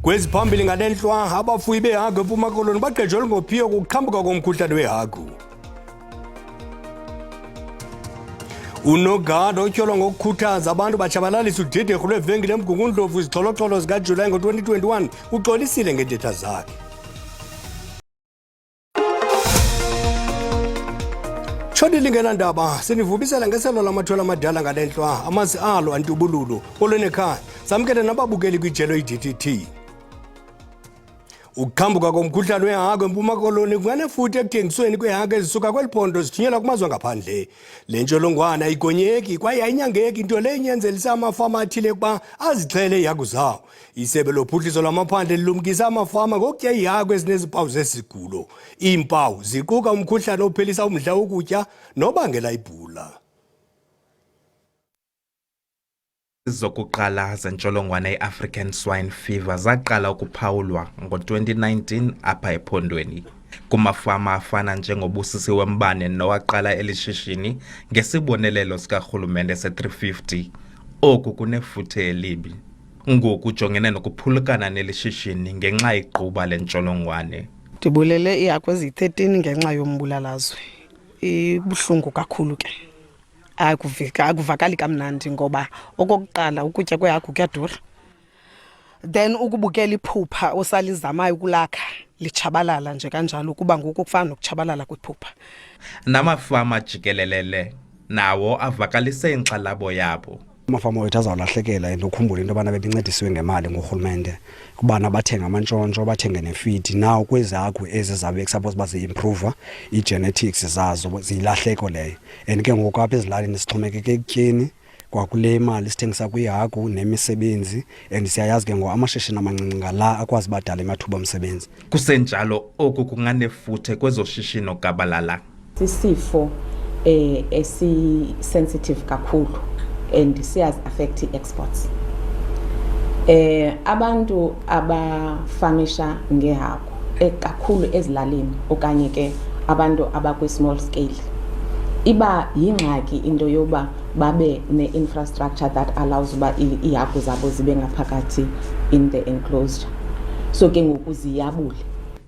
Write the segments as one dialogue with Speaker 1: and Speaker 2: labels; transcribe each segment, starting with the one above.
Speaker 1: Kwezi phambili ngalenhlwa abafuyi behagu eMpuma Koloni baqejelwe ngophiyo kuqhambuka komkhuhlane wehagu. Unogada otyholwa ngokukhuthaza abantu batshabalalisa udideko lwevenkile eMgungundlovu izixholo-xholo zikaJulayi ngo-2021 uxolisile ngeendetha zakhe. Tshonile ngenandaba sinivubisela ngeselo lamathwala amadala ngalenhlwa amazi alo antubululo kolweni ekhaya samkele nababukeli kwijelo i-DTT. Ukuqhambuka komkhuhlane wehagu eMpuma Koloni kunganefuthe ekuthengisweni kwehagu ezisuka kweliphondo zithunyelwa kumazwe ngaphandle. Le ntsholongwane ayigonyeki kwaye ayinyangeki, into leyo inyenzelisa amafama athile ukuba azixhele ihagu zawo. Isebe lophuhliso lwamaphandle lilumkisa amafama ngokutya ihagu ezinezimpawu zesigulo. Iimpawu ziquka umkhuhlane ophelisa umdla wokutya nobangela ibhula.
Speaker 2: Zokuqala zentsholongwane i-African swine fever zaqala ukuphawulwa ngo-2019 apha ephondweni kumafama afana njengobusisi wembane nowaqala elishishini ngesibonelelo sikarhulumente se-350. Oku kunefuthe elibi ngoku ujongene nokuphulukana nelishishini ngenxa igquba lentsholongwane.
Speaker 3: Ndibulele iihagu eziyi-13 ngenxa yombulalazwe. Ibuhlungu kakhulu ke. Akuvakali kamnandi ngoba okokuqala ukutya kwehagu kuyadura. Then ukubukela iphupha osalizamayo ukulakha litshabalala nje kanjalo kuba ngoku kufana nokutshabalala kwephupha.
Speaker 2: Namafama jikelelele nawo avakalise inkxalabo yabo.
Speaker 4: Amafama wethu azawulahlekela and ukhumbule into yobana bebincedisiwe ngemali ngurhulumente kubana bathenge amantshontsho bathenge nefidi. Now kwezi hagu ezi zabe suppose bazi-improve i-genetics zazo ziyilahleko leyo, and ke ngoku apha ezilalini sixhomekeke ekutyeni kwakule mali sithengisa kwihagu nemisebenzi, and siyayazi ke ngoku amashishini amancinci ngala akwazi badala amathuba omsebenzi.
Speaker 2: Kusenjalo oku kunganefuthe kwezoshishino gabalala.
Speaker 5: Sisifo esi-sensitive kakhulu and siyaz affect exports. Abantu abafamisha ngehagu kakhulu ezilalini okanye ke abantu abakwi-small scale iba yingxaki into yoba babe ne-infrastructure that allows uba ihagu zabo zibe ngaphakathi in the enclosure, so ke ngoku ziyabule.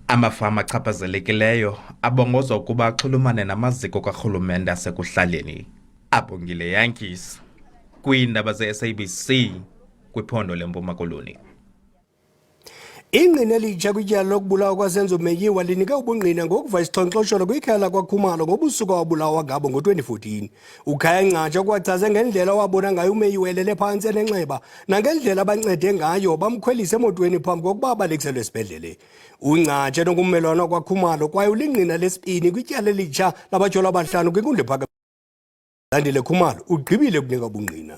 Speaker 2: Amafama achaphazelekileyo abongozwa ukuba axhulumane namaziko karhulumente asekuhlaleni. Abongile Yankees kwiindaba ze-SABC kwiphondo leMpuma Koloni.
Speaker 1: Ingqina elitsha kwityala lokubulawa kwasenzo Meyiwa linike ubungqina ngokuva isixhoxhosholo kwikhaya lakwaKhumalo ngobusuku awabulawa ngabo ngo-2014. Ukhaya Ncatsha kwachaze ngendlela wabona ngayo uMeyiwa elele phantsi enenxeba nangendlela bancede ngayo bamkhwelisa emotweni phambi kokuba abalekiselwe esibhedlele. Uncatsha nongummelwane wakwaKhumalo kwaye ulingqina lesibini kwityala elitsha labatyholwa abahlanu kwinkundla ephakamileyo. Landile Khumalo ugqibile ukunika ubungqina.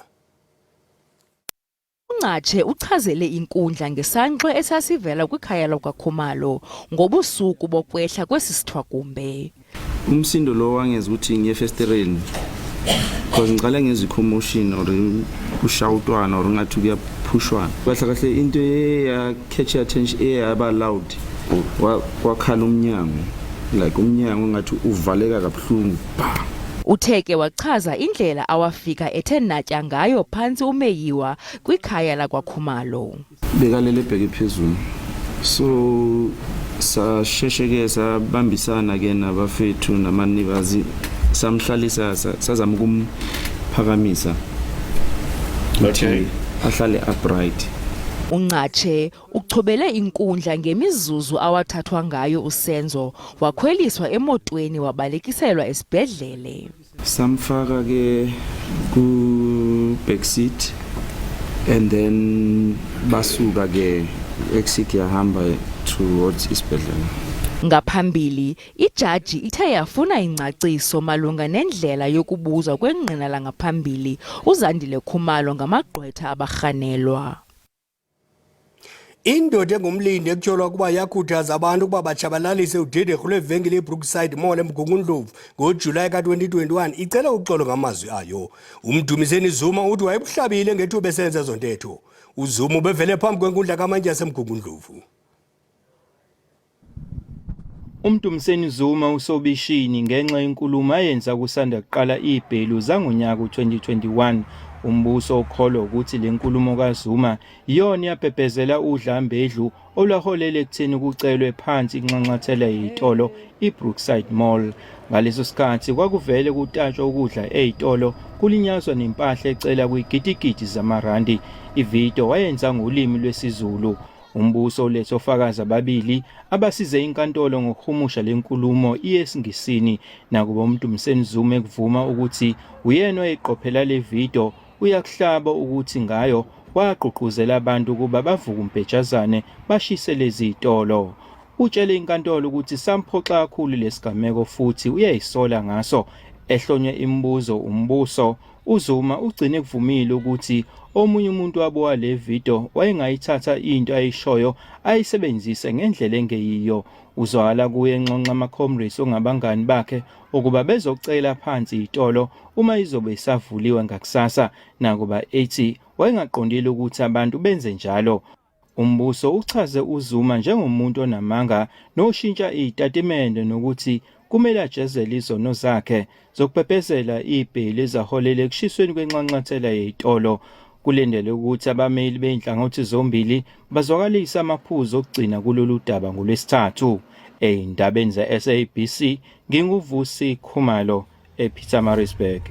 Speaker 6: Uncatshe uchazele inkundla ngesanxwe esasivela kwikhaya lakwaKhumalo ngobusuku bokwehla kwesi sithwakumbe.
Speaker 7: Umsindo lo wangeza ukuthi ngiyefestereni because ngicala ngezwe commotion or ushawutwana or ngathi kuyaphushwana. Kahle kahle into eya catch attention eyaba loud wakhala umnyango, like umnyango ngathi uvaleka kabuhlungu.
Speaker 6: Utheke wachaza indlela awafika ethe natya ngayo phantsi uMeyiwa kwikhaya lakwaKhumalo.
Speaker 7: Bekalele ebheke phezulu, so sashesheke sabambisana ke nabafethu namanibazi samhlalisa sazama ukumphakamisa ukuthi ahlale upright.
Speaker 6: Uncatshe uchobele inkundla ngemizuzu awathathwa ngayo usenzo wakhweliswa emotweni wabalekiselwa esibhedlele.
Speaker 7: Samfaka ke ku backseat and then basuka ke exit yahamba towards isibhedlele.
Speaker 6: Ngaphambili ijaji ithe yafuna ingcaciso malunga nendlela yokubuzwa kwengqina langaphambili uZandile Khumalo ngamagqwetha abarhanelwa.
Speaker 1: Indoda engumlindi ekutyholwa ukuba yakhuthaza abantu ukuba batshabalalise udideko lwevenkile eBrookside Mall eMgungundlovu ngoJulayi ka-2021 icela uxolo ngamazwi ayo. Umdumiseni Zuma uthi wayebuhlabile ngethuba esenza ezo ntetho. uZuma ubevele phambi kwenkundla kamantyi yaseMgungundlovu.
Speaker 8: Umdumiseni Zuma usobishini ngenxa yenkulumo ayenza kusanda kuqala ibhelu zangonyaka u-2021 Umbuso ukholwa ukuthi le nkulumo kaZuma iyona yabhebhezela udlambedlu olwaholela ekutheni kucelwe phansi inxanxathela yezitolo iBrookside Mall. Ngaleso sikhathi kwakuvele kutatshwa ukudla ezitolo kulinyazwa nempahla ecela kwigidigidi zamarandi. Ividiyo wayenza ngolimi lwesiZulu. Umbuso ulethe ofakazi ababili abasize inkantolo ngokuhumusha le nkulumo iyesiNgisini. Nakuba uMdumiseni Zuma ekuvuma ukuthi uyena oyeqophela le vidiyo, uyakuhlaba ukuthi ngayo wagqugquzela abantu ukuba bavuke umpetshazane bashise lezi zitolo. Utshele inkantolo ukuthi samphoxa kakhulu lesigameko futhi uyayisola ngaso. Ehlonywe imibuzo umbuso, uZuma ugcine kuvumile ukuthi omunye umuntu wabuka le vidiyo wayengayithatha into ayishoyo ayisebenzise ngendlela engeyiyo. Uzwakala kuye enxonxa ama-comrades ongabangani bakhe ukuba bezocela phansi izitolo uma izobe isavuliwe ngakusasa, nakuba ethi wayengaqondile ukuthi abantu benze njalo. Umbuso uchaze uZuma njengomuntu onamanga noshintsha izitatimende nokuthi kumele ajezele izono zakhe zokuphephezela ibheli ezaholela ekushisweni kwenxanxathela yezitolo. Kulendele ukuthi abameli beyinhlangothi zombili bazwakalisa amaphuzu okugcina kulolu daba ngolwesithathu. Eindabeni ze-SABC nginguvusi Khumalo ePietermaritzburg.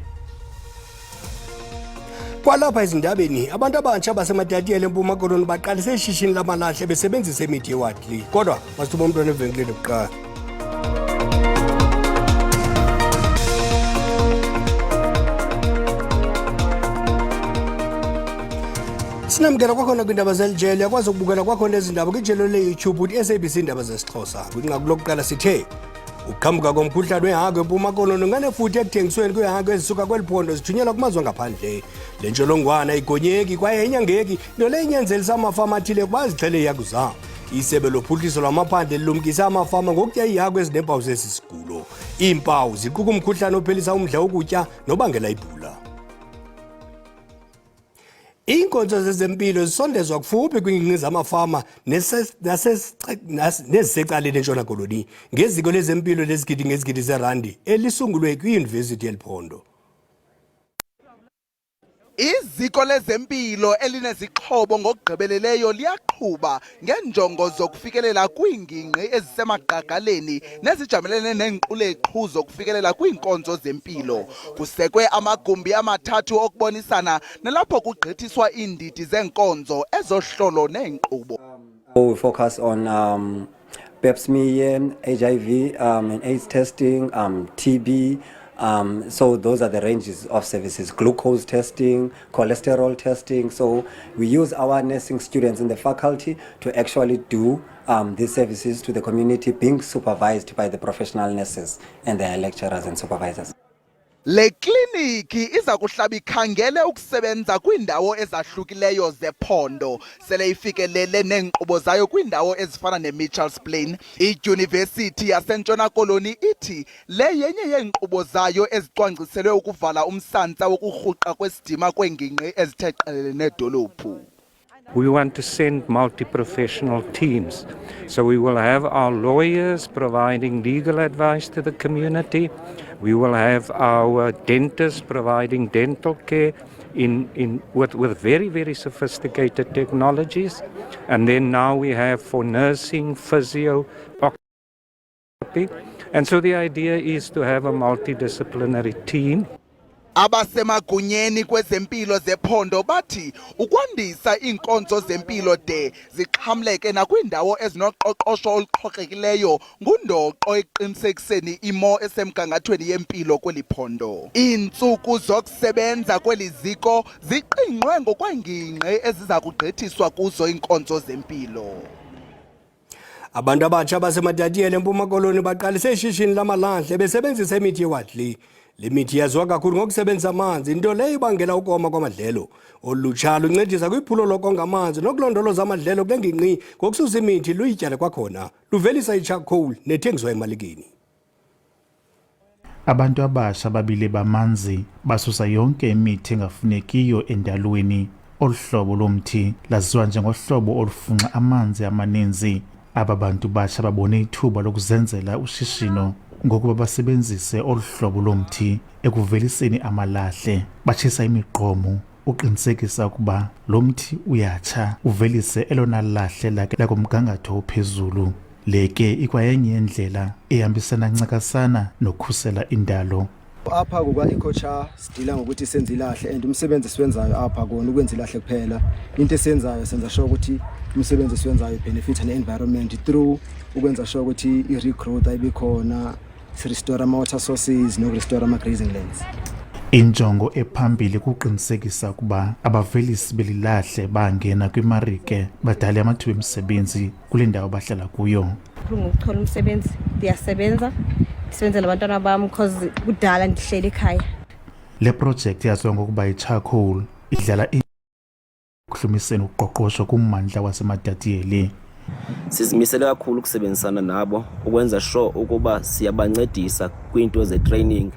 Speaker 1: Kwalapha ezindabeni abantu abantsha baseMatatiyela eMpuma Koloni baqalise ishishini lamalahle besebenzisa imithi yewadli. Kodwa masithuba umntwana evenkileni kuqala. Sinamkela kwakhona kwindaba zelijele, yakwazi ukubukela kwakhona ezindaba kwijelo le-YouTube uthi SABC Iindaba zesiXhosa. Kwinqaku lokuqala sithe ukuqhambuka komkhuhlane wehagu eMpuma Koloni unganefuthe ekuthengisweni kwehagu ezisuka kweli phondo zithunyelwa kumazwe ngaphandle. Le ntsholongwane ayigonyeki kwaye ayinyangeki, nto leyo inyanzelisa amafama athile ukuba azixhele iihagu zabo. Isebe lophuhliso lwamaphandle lilumkisa amafama ngokutya iihagu ezineempawu zesi sigulo. Iimpawu ziquka umkhuhlane ophelisa umdla wokutya nobangela ibhula. Iinkonzo zezempilo zisondezwa kufuphi kwiingingqi zamafama nezisecaleni eNtshona Koloni ngeziko lezempilo lezigidi ngezigidi zerandi elisungulwe kwiYunivesithi yeLiphondo.
Speaker 9: Iziko lezempilo elinezixhobo ngokugqibeleleyo liyaqhuba ngenjongo zokufikelela kwiingingqi ezisemagqagaleni nezijamelene neenquleqhu zokufikelela kwiinkonzo zempilo. Kusekwe amagumbi amathathu okubonisana nalapho kugqithiswa iindidi zeenkonzo ezohlolo neenkqubo.
Speaker 10: We focus on pap smear, HIV and AIDS testing, TB. So those are the ranges of services, glucose testing, cholesterol testing. So we use our nursing students in the faculty to actually do these services to the community, being supervised by the professional nurses and their lecturers and supervisors.
Speaker 9: Le kliniki iza kuhlaba ikhangele ukusebenza kwiindawo ezahlukileyo zephondo, sele ifikelele neenkqubo zayo kwiindawo ezifana neMitchells Plain. iYunivesithi yaseNtshona Koloni ithi le yenye yeenkqubo zayo ezicwangciselwe ukuvala umsantsa wokurhuqa kwesidima kweengingqi ezithe qelele nedolophu.
Speaker 11: We want to send multi-professional teams. So we will have our lawyers providing legal advice to the community. We will have our dentists providing dental care with very, very sophisticated technologies. And then now we have for nursing, physio, occupational. And so the idea is to have a multidisciplinary team.
Speaker 9: Abasemagunyeni kwezempilo zephondo bathi ukwandisa iinkonzo zempilo de zixhamleke nakwiindawo ezinoqoqosho oluqhokekileyo ngundoqo eqinisekiseni imo esemgangathweni yempilo kweli phondo. Iintsuku zokusebenza kweli ziko ziqingqwe ngokweengingqi eziza kugqithiswa kuzo iinkonzo zempilo.
Speaker 1: Abantu abatsha baseMatatiyela eMpuma Koloni baqalise ishishini lamalahle besebenzisa imithi yewadli. Le mithi yaziwa kakhulu ngokusebenzisa amanzi, into leyo ibangela ukoma kwamadlelo. Olutsha luncedisa kwiphulo lokonga amanzi nokulondoloza amadlelo kule ngingqi ngokususa imithi luyityale kwakhona, luvelisa i-charcoal nethengiswa emalikeni.
Speaker 12: Abantu abasha babili bamanzi basusa yonke imithi engafunekiyo endalweni. Olu hlobo lomthi laziwa njengohlobo olufunxa amanzi amaninzi. Aba bantu basha babone ithuba lokuzenzela ushishino ngokuba basebenzise olu hlobo lomthi ekuveliseni amalahle, batshisa imiqomo uqinisekisa ukuba lo mthi uyatsha uvelise elona lahle lakhe lakumgangatho ophezulu. Le ke ikwayenye yendlela ehambisana ncakasana nokukhusela indalo.
Speaker 4: Apha kuka-ecochar sidila ngokuthi senze ilahle and umsebenzi siwenzayo apha kona ukwenza ilahle kuphela. Into esenzayo senza sure ukuthi umsebenzi siwenzayo benefit ne-environment through ukwenza sure ukuthi i-regrowth ayibe khona, si-restore ama-water sources noku-restore ama-grazing lands.
Speaker 12: Injongo ephambili kuqinisekisa ukuba abavelisi belilahle bangena kwimarike badale amathuba emisebenzi kule ndawo bahlala kuyo.
Speaker 13: Ngokuthola umsebenzi ndiyasebenza ndisebenzela abantwana bam because kudala ndihleli ekhaya.
Speaker 12: Le project yaziwa ngokuba i-charcoal idlala ekuhlumiseni uqoqosho kummandla waseMatatiyeli.
Speaker 14: Sizimisele kakhulu ukusebenzisana nabo ukwenza sure ukuba siyabancedisa kwiinto ze-training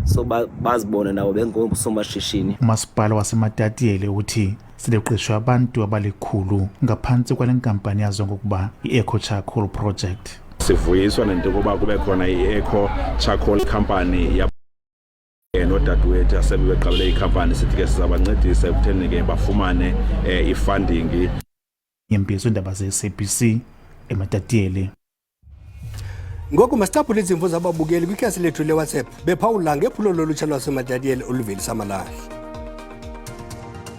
Speaker 14: so bazibone nabo bengosomashishini.
Speaker 12: Umasipala waseMatatiyeli uthi sileqeshwa abantu abalikhulu ngaphantsi kwale nkampani yaziwa ngokuba i-Eco Charcoal Project.
Speaker 15: Sivuyiswa nento yokuba kube khona i-Eco Charcoal Company nodadewethu asebeqabele ikhampani sithi ke sizabancedisa ekutheni ke bafumane i-funding.
Speaker 12: Imbizo Iindaba ze-SABC eMatatiyeli.
Speaker 1: Ngoku masithaphule izimvo zababukeli kwikhasi lethu le-WhatsApp bephawula ngephulo lolutsha lwaseMatatiyeli oluvelisa amalahle.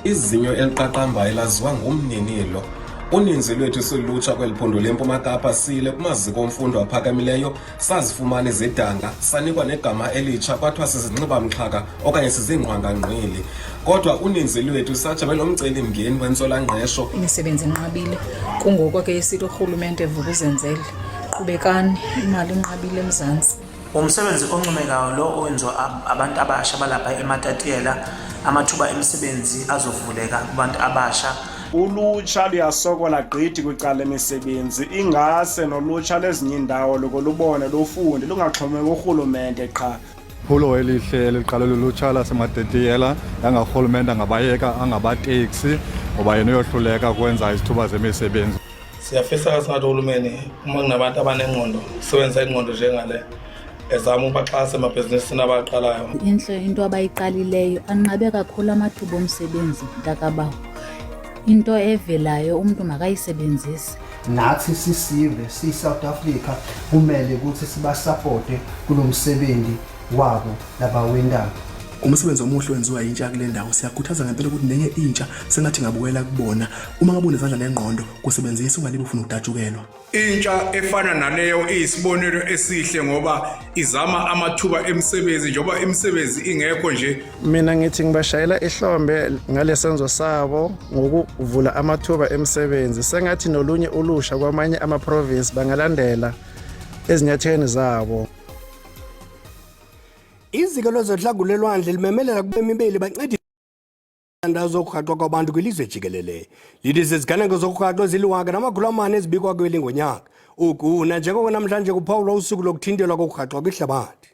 Speaker 16: Izinyo eliqaqambayo laziwa ngumninilo. Uninzi lwethu silulutsha kweliphondo leMpuma Kapa sile kumaziko omfundo aphakamileyo sazifumana izidanga sanikwa negama elitsha kwathiwa sizinxiba mxhaka okanye sizingqwanga-ngqwili. Kodwa uninzi lwethu sajabela umcelimngeni wentswela-ngqesho.
Speaker 17: Imisebenzi inqabile kungoko ke isithi urhulumente vukuzenzele. Qhubekani, imali inqabile eMzantsi.
Speaker 18: Umsebenzi oncomekayo lo owenziwa abantu abasha balapha eMatatiyela, amathuba emisebenzi azovuleka kubantu abasha.
Speaker 19: Ulutsha luyasokola gqithi kwicala lemisebenzi, ingase nolutsha lezinye indawo lukolubone lufunde lungaxhomekeki urhulumente qha.
Speaker 20: Phulo elihle eliqala lulutsha laseMatatiyela yangarhulumente angabayeka angabateksi ngoba yena uyohluleka ukwenza izithuba zemisebenzi.
Speaker 21: Siyafisa kasingathi uhulumeni uma kunabantu abanengqondo sebenza ingqondo njengale ezama ubaxhasa emabhizinisini abaqalayo.
Speaker 22: Inhle into abayiqalileyo anqabe kakhulu amathuba omsebenzi ntakabawo. Into evelayo umuntu makayisebenzise.
Speaker 23: Nathi sisive si-South Africa kumele ukuthi sibasupporte kulomsebenzi wabo labawendako.
Speaker 24: Umsebenzi omuhle wenziwa intsha kule ndawo siyakhuthaza ngempela ukuthi nenye intsha sengathi ngabukela kubona uma ngabona izandla nengqondo kusebenzisa ungalibe ufuna ukudatshukelwa.
Speaker 25: Intsha efana naleyo iyisibonelo esihle ngoba izama amathuba emisebenzi njengoba imisebenzi ingekho nje.
Speaker 26: Mina ngithi ngibashayela ihlombe ngalesenzo sabo ngokuvula amathuba emisebenzi. Sengathi nolunye ulusha kwamanye ama-province bangalandela ezinyatheni zabo.
Speaker 1: Iziko lwezohlangulelwandle limemelela kubemibeli bancedisa indawo zokurhaxwa kwabantu kwilizwe jikelele. Lithi ziziganeko zokurhaxwa ezili-1,400 ezibikwa kweli ngonyaka. Oku nanjengoko namhlanje kuphawulwa usuku lokuthintelwa kokurhaxwa kwihlabathi.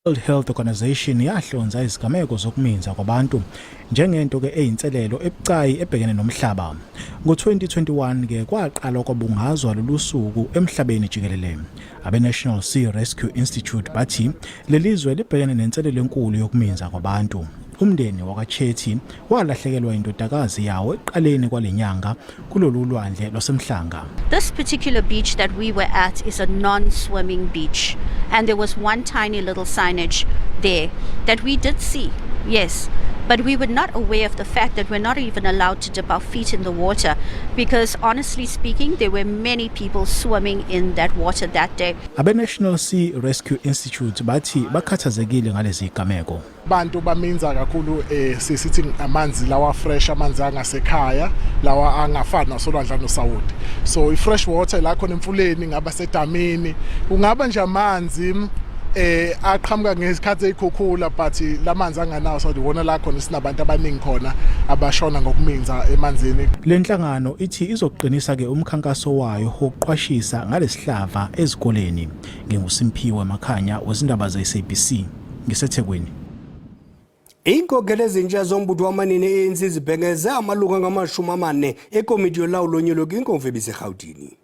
Speaker 27: World Health Organization yahlonza izigameko zokuminza kwabantu njengento ke eyinselelo ebucayi ebhekene nomhlaba. Ngo-2021 ke kwaqala kwabungazwa lolu suku emhlabeni jikelele. Abe-National Sea Rescue Institute bathi lelizwe libhekene nenselelo enkulu yokuminza kwabantu. Umndeni wakwaChethi walahlekelwa indodakazi yawo ekuqaleni kwalenyanga kulolu lwandle lwasemhlanga.
Speaker 28: This particular beach that we were at is a non-swimming beach, and there was one tiny little signage there that we did see, yes, but we were not aware of the fact that we're not even allowed to dip our feet in the water because honestly speaking there were many people swimming in that water that day.
Speaker 27: Abe-National Sea Rescue Institute bathi bakhathazekile ngalezi zigameko.
Speaker 26: Abantu baminza kakhulu sisithi amanzi lawa fresh, amanzi angasekhaya lawa angafani nasolwandle noSawoti. So i-fresh water la khona emfuleni ngaba sedamini kungaba nje amanzi aqhamuka ngesikhathi ezikhukhula but lamanzi anganawo so diwona la khona sinabantu abaningi khona abashona ngokuminza emanzini.
Speaker 27: Le nhlangano ithi izoqinisa ke umkhankaso wayo wokuqwashisa ngalesihlava ezikoleni. NginguSimpiwe Makhanya wezindaba ze-SABC ngiseThekwini.
Speaker 1: Inkokeli ezintsha zombutho wamanini e-ANC zibhengeze amalungu angamashumi 40 ekomiti yolawulo lonyulo kwinkomfa ebiseGauteng.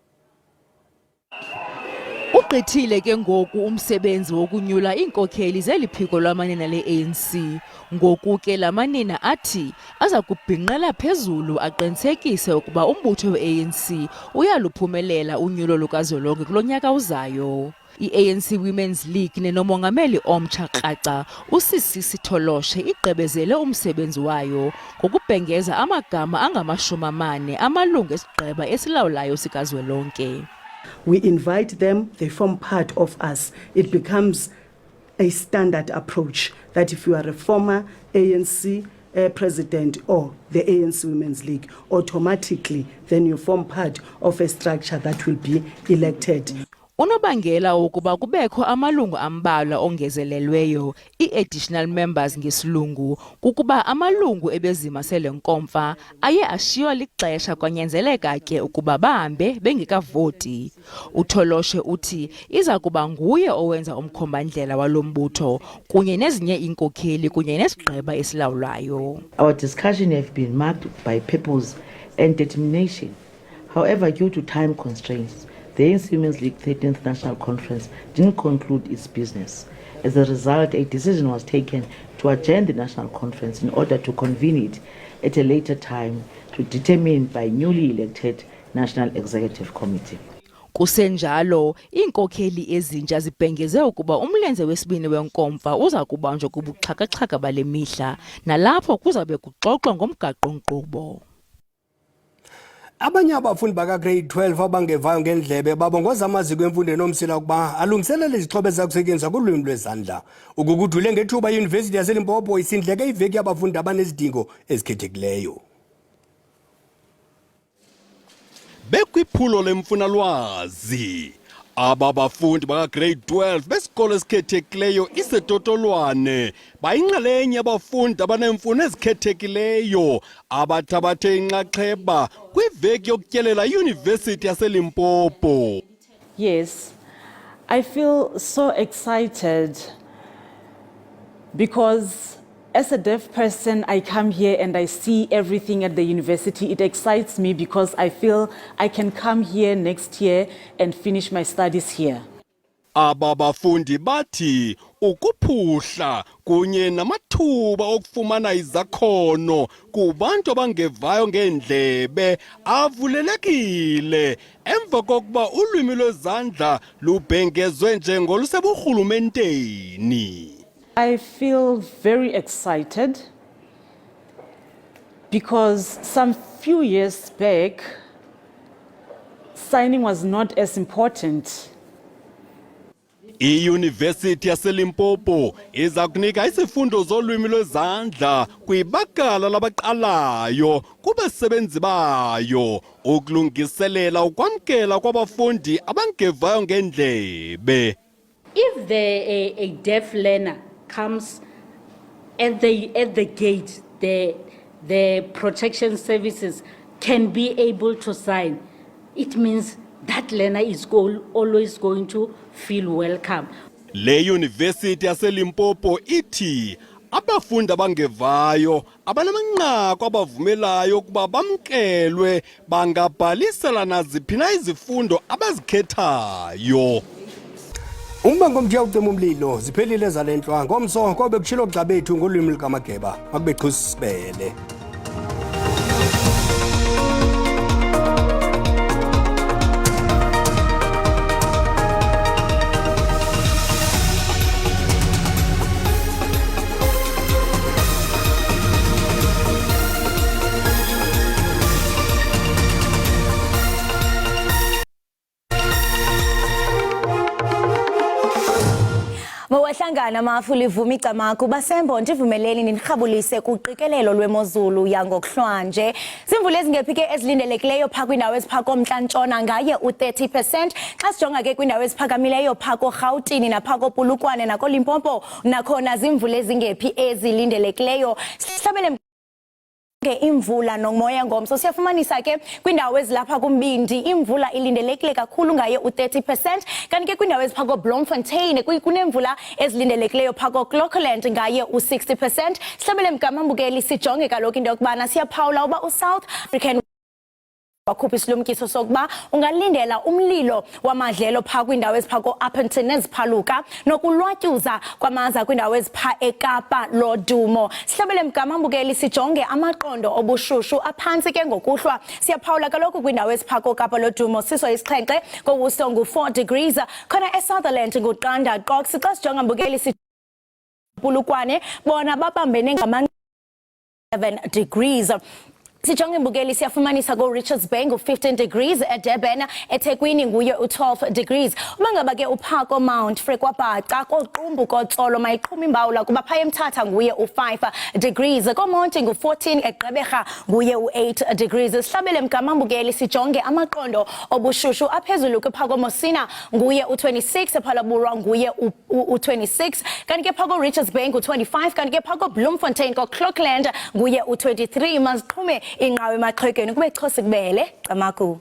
Speaker 2: Ugqithile ke ngoku umsebenzi wokunyula iinkokheli zeliphiko lamanina le-ANC. Ngoku ke lamanina athi aza kubhinqela phezulu aqinisekise ukuba umbutho we-ANC uyaluphumelela unyulo lukazwelonke kulo nyaka uzayo. I-ANC Women's League nenomongameli omtsha kraca uSisisi Toloshe igqebezele umsebenzi wayo ngokubhengeza amagama angama-40 amalungu esigqeba esilawulayo sikazwelonke.
Speaker 3: We invite them, they form part of us. It becomes a standard approach that if you are a former ANC president or the ANC Women's League, automatically then you form part of a structure that will be elected.
Speaker 2: Unobangela ukuba kubekho amalungu ambalwa ongezelelweyo, i-additional members ngesilungu, kukuba amalungu ebezimasele nkomfa aye ashiywa lixesha kwanyanzeleka ke ukuba bahambe bengekavoti. Utoloshe uthi iza kuba nguye owenza umkhombandlela walombutho kunye nezinye inkokheli kunye nesigqeba esilawulayo.
Speaker 5: Our discussion have been marked by purpose and determination. However, due to time constraints, the ANC Women's League 13th National Conference didn't conclude its business. As a result, a decision was taken to adjourn the National Conference in order to convene it at a later time to determine by newly elected National Executive Committee.
Speaker 2: Kusenjalo, iinkokheli ezintsha zibhengeze ukuba umlenze wesibini wenkomfa uza kubanjwa kubuxhaka-xhaka bale mihla, nalapho kuzabe kuxoxwa ngomgaqo-nkqubo.
Speaker 1: Abanye abafundi baka-grade 12 abangevayo ngendlebe babongoza amaziko emfundo enomsila ukuba alungiselele izixhobo ezizakusetyenziswa kulwimi lwezandla. Ukukudule ngethuba iYunivesithi yaseLimpopo isindleke iveki yabafundi abanezidingo ezikhethekileyo.
Speaker 6: Bekwiphulo lemfuna lwazi, aba bafundi baka-grade 12 besikolo esikhethekileyo isetotolwane bayinxalenye abafundi abanemfuno ezikhethekileyo abathabathe inxaxheba kwiveki yokutyelela iYunivesithi yaseLimpopo.
Speaker 7: Yes, I feel so excited because as a deaf person, I come here and I see everything at the university. It excites me because I feel I can come here next year and finish my studies here.
Speaker 6: Aba bafundi bathi ukuphuhla kunye namathuba okufumana izakhono kubantu abangevayo ngendlebe avulelekile emva kokuba ulwimi lwezandla lubhengezwe njengoluseburhulumenteni.
Speaker 7: I feel very excited because some few years back, signing was not as important.
Speaker 6: iYunivesithi yaseLimpopo iza kunika isifundo zolwimi lwezandla kwibakala labaqalayo kubasebenzi bayo ukulungiselela ukwamkela kwabafundi abangevayo ngendlebe.
Speaker 8: If a deaf learner comes at the gate, the protection services can be able to sign. It means that learner is always going to feel welcome.
Speaker 6: Le Yunivesithi yaseLimpopo ithi abafundi abangevayo abanamanqaku abavumelayo ukuba bamkelwe bangabhalisela naziphi na izifundo abazikhethayo.
Speaker 1: Umbango mthiya ucima umlilo ziphelile zalentlwa ngomso kobe kutshilo gxa bethu ngolwimi lukamageba makube chusibele.
Speaker 10: Mawahlangana mafuli vumi camaku basembo ndivumeleni nirhabulise kuqikelelo lwemozulu yangokuhlwanje. Zimvula ezingephi ke ezilindelekileyo pha kwindawo ezipha komntla-ntshona ngaye u-30%. Xa sijonga ke kwindawo eziphakamileyo pha koRhawutini napha koPolokwane nakoLimpopo nakhona zimvula ezingephi ezilindelekileyo. Sihlabele imvula nomoya ngomso siyafumanisa ke kwindawo ezilapha kumbindi imvula ilindelekile kakhulu ngaye u-30%. Kanti ke kwindawo ezipha koBloemfontein kunemvula ezilindelekileyo pha koClocoland ngaye u-60%. Sihlabele mkamambukeli sijonge kaloku into yokubana siyaphawula uba uSouth African wakhupha isilumkiso sokuba ungalindela umlilo wamadlelo pha kwindawo ezipha ko-Upington neziphaluka nokulwatyuza kwamanzi kwindawo ezipha eKapa lodumo. Sihlabele mgama mbukeli sijonge amaqondo obushushu aphantsi ke ngokuhlwa. Siyaphawula kaloku kwindawo ezipha koKapa lodumo siso isixhenxe koWorcester ngu-4 degrees khona eSutherland ngu-3 qox. Xa sijonga mbukeli Polokwane bona babambene ngama 7 degrees. Sijonge mbukeli siyafumanisa ko Richards Bay ngu-15 degrees, eDurban eThekwini nguye u-12 degrees. Uma ngaba ke uphako Mount Frekwabhaca koqumbu kotsolo mayiqhuma imbawula kuba phaya eMthatha nguye u-5 degrees, koMonti ngu-14, eGqeberha nguye u-8 degrees. Sihlabele mgama mbukeli sijonge amaqondo obushushu aphezulu kwiphako Mosina nguye u-26, ePhalaborwa nguye u-26, kanti ke phako Richards Bay ngu-25, kanti ke phako Bloemfontein ko-Clockland nguye u-23. Maziqhume inqawe emaxhegweni kube xhosi kubele Camaku.